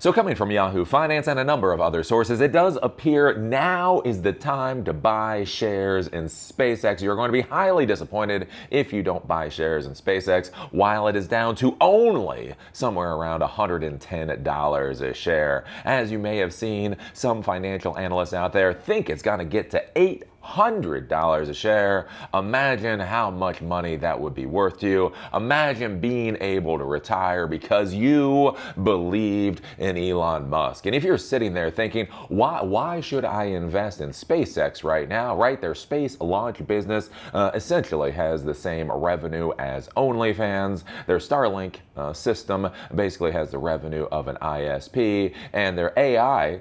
So coming from Yahoo Finance and a number of other sources, it does appear now is the time to buy shares in SpaceX. You're going to be highly disappointed if you don't buy shares in SpaceX while it is down to only somewhere around $110 a share. As you may have seen, some financial analysts out there think it's going to get to $800 a share. Imagine how much money that would be worth to you. Imagine being able to retire because you believed in Elon Musk. And if you're sitting there thinking, why should I invest in SpaceX right now? Right, their space launch business essentially has the same revenue as OnlyFans. Their Starlink system basically has the revenue of an ISP, and their AI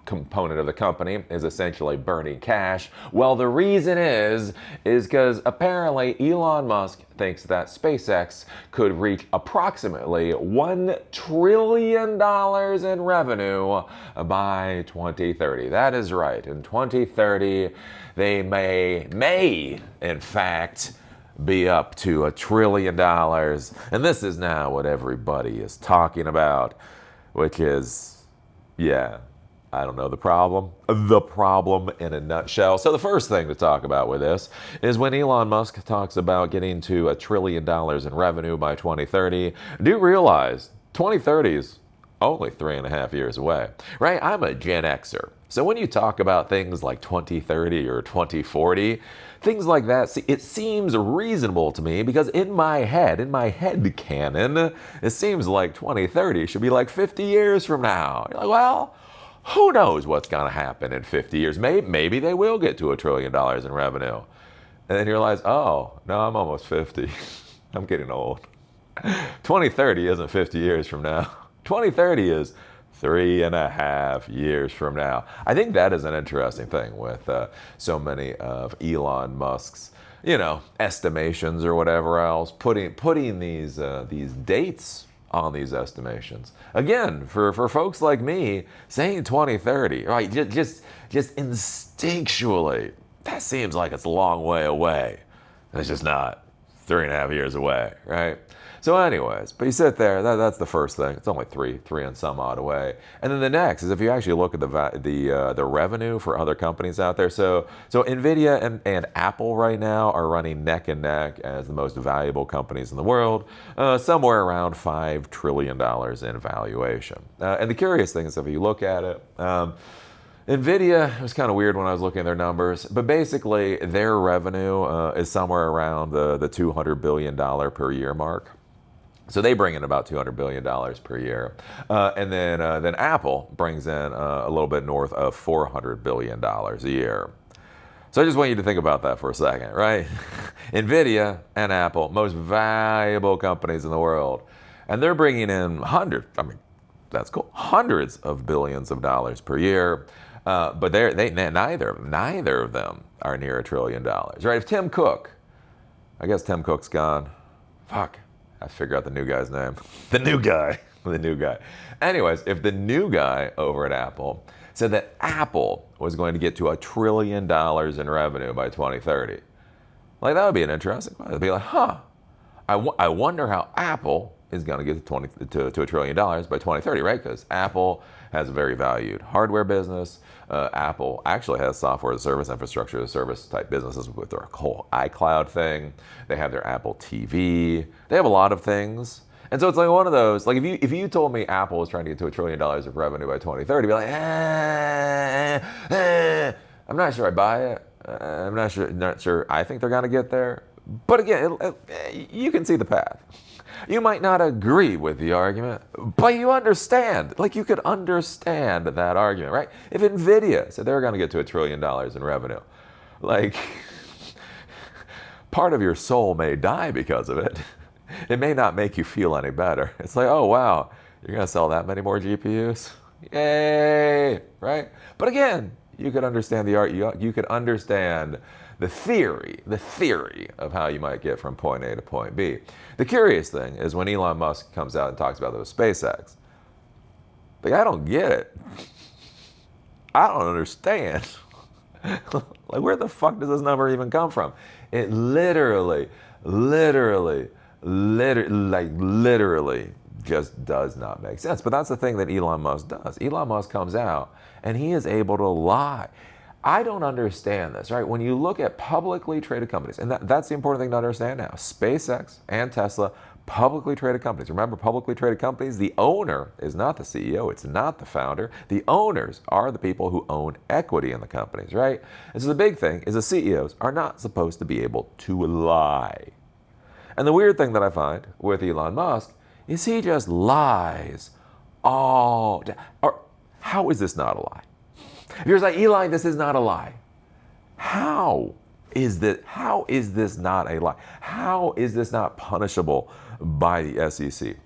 component of the company is essentially burning cash. Well, the reason is because apparently Elon Musk thinks that SpaceX could reach approximately $1 trillion in revenue by 2030. That is right. In 2030, they may in fact be up to $1 trillion. And this is now what everybody is talking about, which is, yeah, I don't know, the problem in a nutshell. So the first thing to talk about with this is when Elon Musk talks about getting to $1 trillion in revenue by 2030, do realize 2030 is only 3.5 years away, right? I'm a Gen Xer. So when you talk about things like 2030 or 2040, things like that, it seems reasonable to me because in my head canon, it seems like 2030 should be like 50 years from now. You're like, well, who knows what's going to happen in 50 years? Maybe they will get to $1 trillion in revenue. And then you realize, oh, no, I'm almost 50. I'm getting old. 2030 isn't 50 years from now. 2030 is 3.5 years from now. I think that is an interesting thing with so many of Elon Musk's, estimations or whatever else, putting these dates on these estimations. Again, for folks like me, saying 2030, right, just instinctually, that seems like it's a long way away. It's just not 3.5 years away, right? So anyways, but you sit there, that's the first thing. It's only three and some odd away. And then the next is if you actually look at the revenue for other companies out there. So Nvidia and Apple right now are running neck and neck as the most valuable companies in the world, somewhere around $5 trillion in valuation. And the curious thing is if you look at it, Nvidia, it was kind of weird when I was looking at their numbers, but basically their revenue is somewhere around the $200 billion per year mark. So they bring in about $200 billion per year. And then Apple brings in a little bit north of $400 billion a year. So I just want you to think about that for a second, right? Nvidia and Apple, most valuable companies in the world. And they're bringing in that's cool, hundreds of billions of dollars per year. But neither of them are near $1 trillion, right? If Tim Cook, I guess Tim Cook's gone. Fuck. I figure out the new guy's name. The new guy. Anyways, if the new guy over at Apple said that Apple was going to get to $1 trillion in revenue by 2030, like that would be an interesting one. It'd be like, I wonder how Apple is going to get to $1 trillion by 2030, right? Because Apple has a very valued hardware business. Apple actually has software as a service, infrastructure as a service type businesses with their whole iCloud thing. They have their Apple TV. They have a lot of things. And so it's like one of those, like if you told me Apple was trying to get to $1 trillion of revenue by 2030, I'd be like, I'm not sure I buy it. I'm not sure I think they're going to get there. But again, you can see the path. You might not agree with the argument, but you understand. Like you could understand that argument, right? If Nvidia said they were going to get to $1 trillion in revenue, like part of your soul may die because of it. It may not make you feel any better. It's like, oh wow, you're going to sell that many more GPUs? Yay, right? But again, you could understand the art. You could understand the theory of how you might get from point A to point B. The curious thing is when Elon Musk comes out and talks about those SpaceX, like, I don't get it. I don't understand. Like, where the fuck does this number even come from? It literally just does not make sense. But that's the thing that Elon Musk does. Elon Musk comes out and he is able to lie. I don't understand this, right? When you look at publicly traded companies, and that's the important thing to understand now. SpaceX and Tesla, publicly traded companies. Remember, publicly traded companies, the owner is not the CEO, it's not the founder. The owners are the people who own equity in the companies, right? And so the big thing is the CEOs are not supposed to be able to lie. And the weird thing that I find with Elon Musk is he just lies all day. Or how is this not a lie? If you're like, Eli, this is not a lie. How is this not a lie? How is this not punishable by the SEC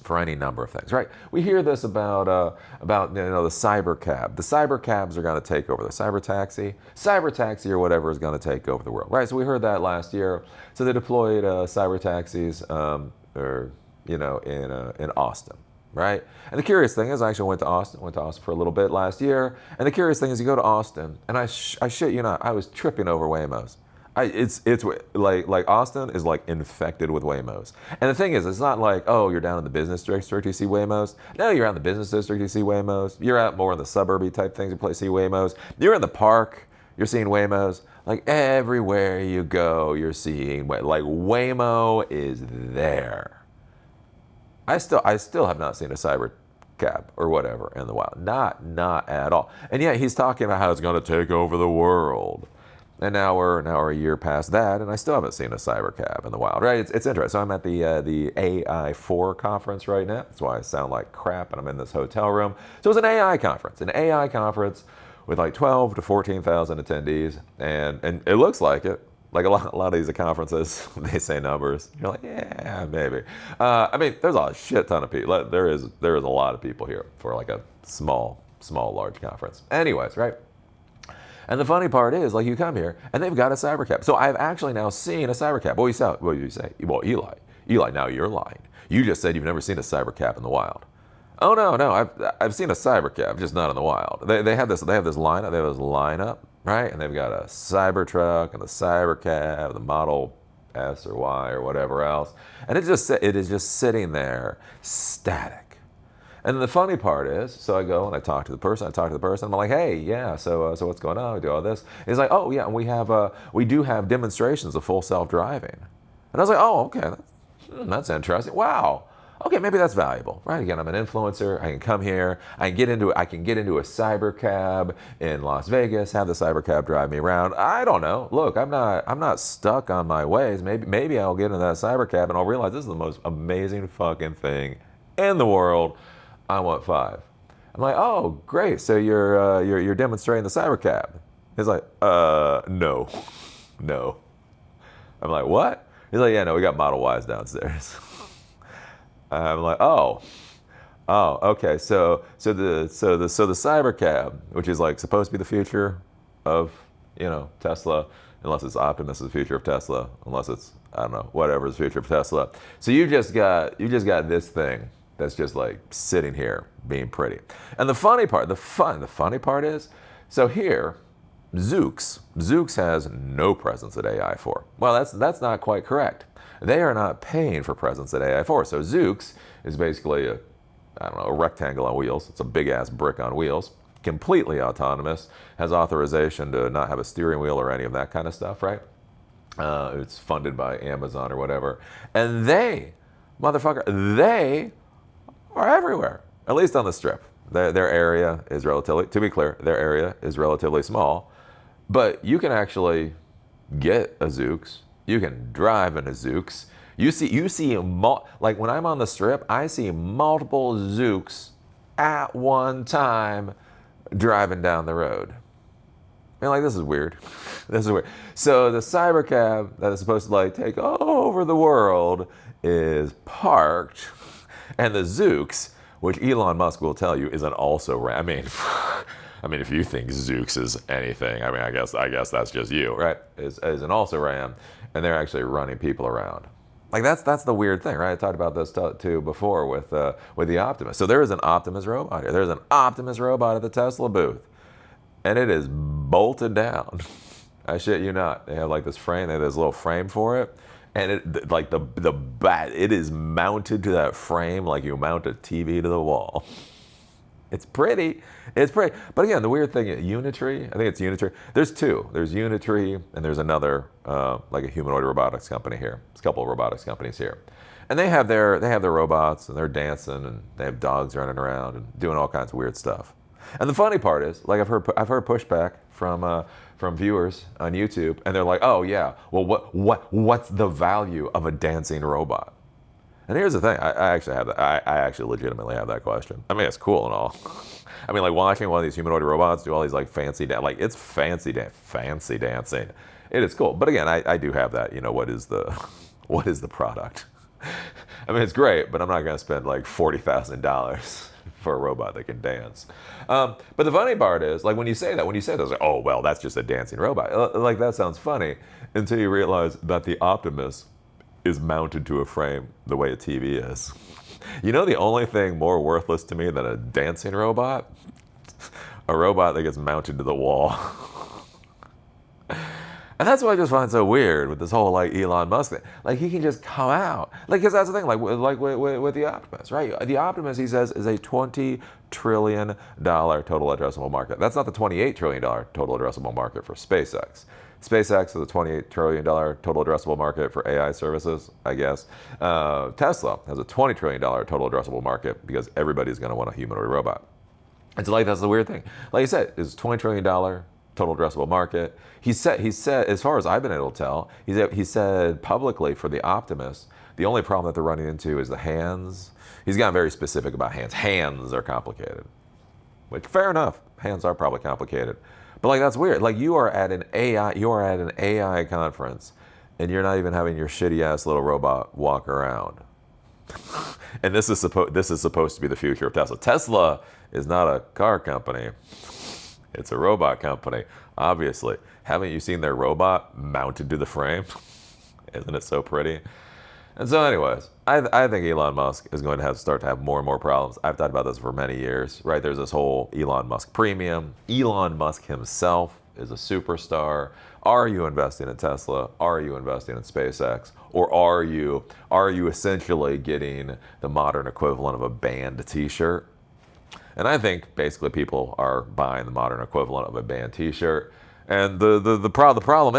for any number of things, right? We hear this about the Cybercab. The Cybercabs are going to take over the cyber taxi or whatever is going to take over the world, right? So we heard that last year. So they deployed cyber taxis, in Austin. Right? And the curious thing is, I actually went to Austin for a little bit last year. And the curious thing is, you go to Austin, and I shit you not, I was tripping over Waymos. It's like Austin is like infected with Waymos. And the thing is, it's not like, oh, you're down in the business district, you see Waymos. No, you're out in the business district, you see Waymos. You're out more in the suburby type things, you see Waymos. You're in the park, you're seeing Waymos. Like everywhere you go, you're seeing, like Waymo is there. I still have not seen a Cybercab or whatever in the wild. Not at all. And yet he's talking about how it's going to take over the world. And now we're a year past that, and I still haven't seen a Cybercab in the wild. Right? It's interesting. So I'm at the AI4 conference right now. That's why I sound like crap, and I'm in this hotel room. So it's an AI conference with like 12 to 14,000 attendees, and it looks like it. Like a lot of these conferences, they say numbers. You're like, yeah, maybe. There's a shit ton of people. There is a lot of people here for like a small, large conference. Anyways, right? And the funny part is, like, you come here and they've got a Cybercab. So I've actually now seen a Cybercab. What do you say? Well, Eli, now you're lying. You just said you've never seen a Cybercab in the wild. Oh no, I've seen a Cybercab, just not in the wild. They have this lineup. Right? And they've got a Cybertruck and the Cybercab, the Model S or Y or whatever else. And it is just sitting there static. And the funny part is, so I go and I talk to the person. I'm like, hey, yeah, so what's going on? We do all this. He's like, oh, yeah, and we do have demonstrations of full self-driving. And I was like, oh, okay, that's interesting. Wow. Okay, maybe that's valuable, right? Again, I'm an influencer. I can come here. I can get into a Cybercab in Las Vegas. Have the Cybercab drive me around. I don't know. Look, I'm not stuck on my ways. Maybe I'll get into that Cybercab and I'll realize this is the most amazing fucking thing in the world. I want 5. I'm like, oh, great. So you're demonstrating the Cybercab. He's like, no. I'm like, what? He's like, yeah, no, we got Model Ys downstairs. I'm like, oh, okay. So the Cybercab, which is like supposed to be the future of Tesla, unless it's Optimus is the future of Tesla, unless it's whatever is the future of Tesla. So you just got this thing that's just like sitting here being pretty. And the funny part is, so here, Zuks has no presence at AI4. Well, that's not quite correct. They are not paying for presence at AI4. So Zuks is basically a rectangle on wheels. It's a big ass brick on wheels, completely autonomous, has authorization to not have a steering wheel or any of that kind of stuff, right? It's funded by Amazon or whatever. And they are everywhere, at least on the strip. Their area is relatively small, but you can actually get a Zooks. You can drive in a Zooks. You see, like when I'm on the strip, I see multiple Zooks at one time driving down the road. This is weird. So the Cybercab that is supposed to like take over the world is parked, and the Zooks, which Elon Musk will tell you is an also-ran. If you think Zooks is anything, I guess that's just you, right? Is an also-ran, and they're actually running people around. Like that's the weird thing, right? I talked about this too before with the Optimus. So there is an Optimus robot here. There's an Optimus robot at the Tesla booth, and it is bolted down. I shit you not. They have like this frame. They have this little frame for it, and like the bat, it is mounted to that frame like you mount a TV to the wall. It's pretty. It's pretty. But again, the weird thing is Unitree. I think it's Unitree. There's two. There's Unitree, and there's another, like a humanoid robotics company here. There's a couple of robotics companies here, and they have their robots, and they're dancing, and they have dogs running around and doing all kinds of weird stuff. And the funny part is, like I've heard pushback from viewers on YouTube, and they're like, oh yeah, well what's the value of a dancing robot? And here's the thing, I actually have that. I actually legitimately have that question. I mean, it's cool and all. I mean, like watching one of these humanoid robots do all these like fancy like it's fancy dancing. It is cool. But again, I do have that. You know, what is the product? I mean, it's great, but I'm not going to spend like $40,000 for a robot that can dance. But the funny part is, like when you say that, like, oh well, that's just a dancing robot. Like that sounds funny until you realize that the Optimus is mounted to a frame the way a TV is. You know the only thing more worthless to me than a dancing robot? A robot that gets mounted to the wall. And that's what I just find so weird with this whole like Elon Musk thing. Like he can just come out. Like, because that's the thing, like with the Optimus, right? The Optimus, he says, is a $20 trillion total addressable market. That's not the $28 trillion total addressable market for SpaceX. SpaceX is a $28 trillion total addressable market for AI services, I guess. Tesla has a $20 trillion total addressable market because everybody's going to want a humanoid robot. And so, like, that's the weird thing. Like you said, it's $20 trillion total addressable market. He said, as far as I've been able to tell, he said publicly for the Optimus, the only problem that they're running into is the hands. He's gotten very specific about hands. Hands are complicated. Which, fair enough. Hands are probably complicated. But like that's weird. Like you are at an AI conference, and you're not even having your shitty ass little robot walk around. And this is supposed to be the future of Tesla. Tesla is not a car company. It's a robot company, obviously. Haven't you seen their robot mounted to the frame? Isn't it so pretty? And so anyways, I think Elon Musk is going to start to have more and more problems. I've talked about this for many years, right? There's this whole Elon Musk premium. Elon Musk himself is a superstar. Are you investing in Tesla? Are you investing in SpaceX? Or are you essentially getting the modern equivalent of a band t-shirt? And I think basically people are buying the modern equivalent of a band t-shirt. And the problem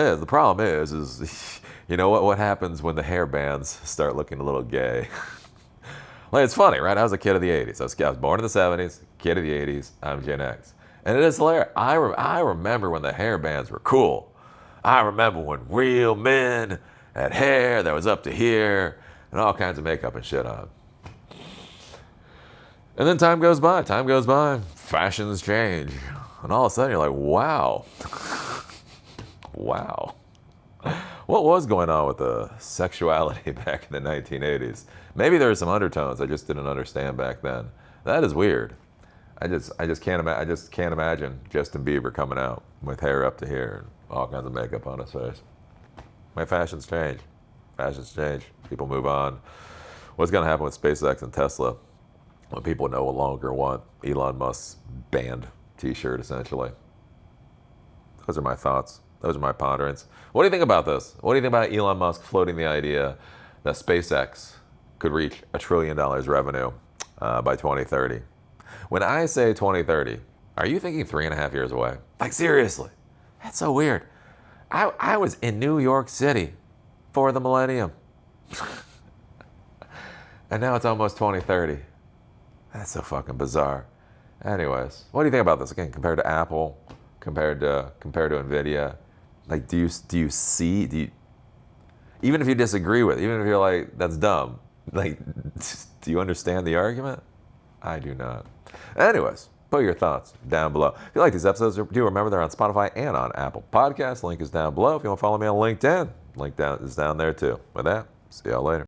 is you know what happens when the hair bands start looking a little gay? Like, it's funny, right? I was a kid of the 80s. I was born in the 70s, kid of the 80s. I'm Gen X. And it is hilarious. I remember when the hair bands were cool. I remember when real men had hair that was up to here and all kinds of makeup and shit on. And then time goes by, fashions change. And all of a sudden you're like, wow. Wow. What was going on with the sexuality back in the 1980s? Maybe there were some undertones I just didn't understand back then. That is weird. I just can't imagine Justin Bieber coming out with hair up to here and all kinds of makeup on his face. My fashions change. People move on. What's going to happen with SpaceX and Tesla when people no longer want Elon Musk's band t-shirt, essentially? Those are my thoughts. Those are my ponderings. What do you think about this? What do you think about Elon Musk floating the idea that SpaceX could reach $1 trillion revenue by 2030? When I say 2030, are you thinking 3.5 years away? Like, seriously. That's so weird. I was in New York City for the millennium. And now it's almost 2030. That's so fucking bizarre. Anyways, what do you think about this? Again, compared to Apple, compared to Nvidia, like, do you see, even if you disagree with it, even if you're like, that's dumb, like, do you understand the argument? I do not. Anyways, put your thoughts down below. If you like these episodes, do remember they're on Spotify and on Apple Podcasts. Link is down below. If you want to follow me on LinkedIn, link is down there too. With that, see y'all later.